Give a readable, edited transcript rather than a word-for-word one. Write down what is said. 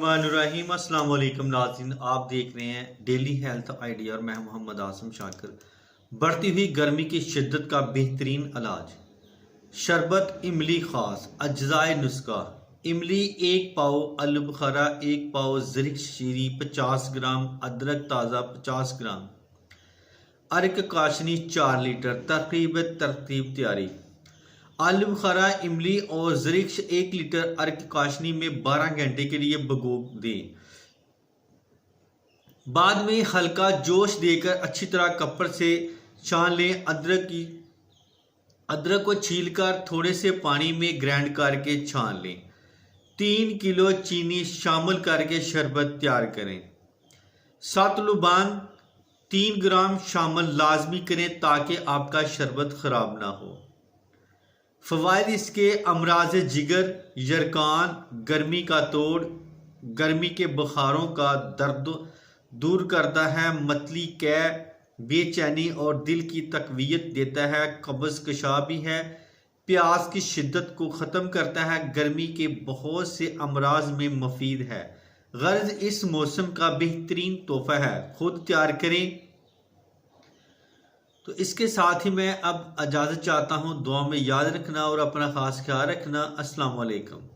الرحیم السلام علیکم ناظرین، آپ دیکھ رہے ہیں ڈیلی ہیلتھ آئیڈیا اور میں محمد عاصم شاکر۔ بڑھتی ہوئی گرمی کی شدت کا بہترین علاج شربت املی خاص اجزائے نسخہ: املی 1 پاؤ، آلو بخارا 1 پاؤ، زرخ شیری 50 گرام، ادرک تازہ 50 گرام، ارک کاشنی 4 لیٹر۔ ترتیب تیاری: آلو بخارا، املی اور زرخ 1 لیٹر ارک کاشنی میں 12 گھنٹے کے لیے بھگو دیں۔ بعد میں ہلکا جوش دے کر اچھی طرح کپڑ سے چھان لیں۔ ادرک کو چھیل کر تھوڑے سے پانی میں گرائنڈ کر کے چھان لیں۔ 3 کلو چینی شامل کر کے شربت تیار کریں۔ سات لبان 3 گرام شامل لازمی کریں تاکہ آپ کا شربت خراب نہ ہو۔ فوائد اس کے: امراض جگر، یرقان، گرمی کا توڑ، گرمی کے بخاروں کا درد دور کرتا ہے، متلی قے، بے چینی اور دل کی تقویت دیتا ہے، قبض کشا بھی ہے، پیاس کی شدت کو ختم کرتا ہے، گرمی کے بہت سے امراض میں مفید ہے۔ غرض اس موسم کا بہترین تحفہ ہے، خود تیار کریں۔ تو اس کے ساتھ ہی میں اب اجازت چاہتا ہوں، دعا میں یاد رکھنا اور اپنا خاص خیال رکھنا۔ السلام علیکم۔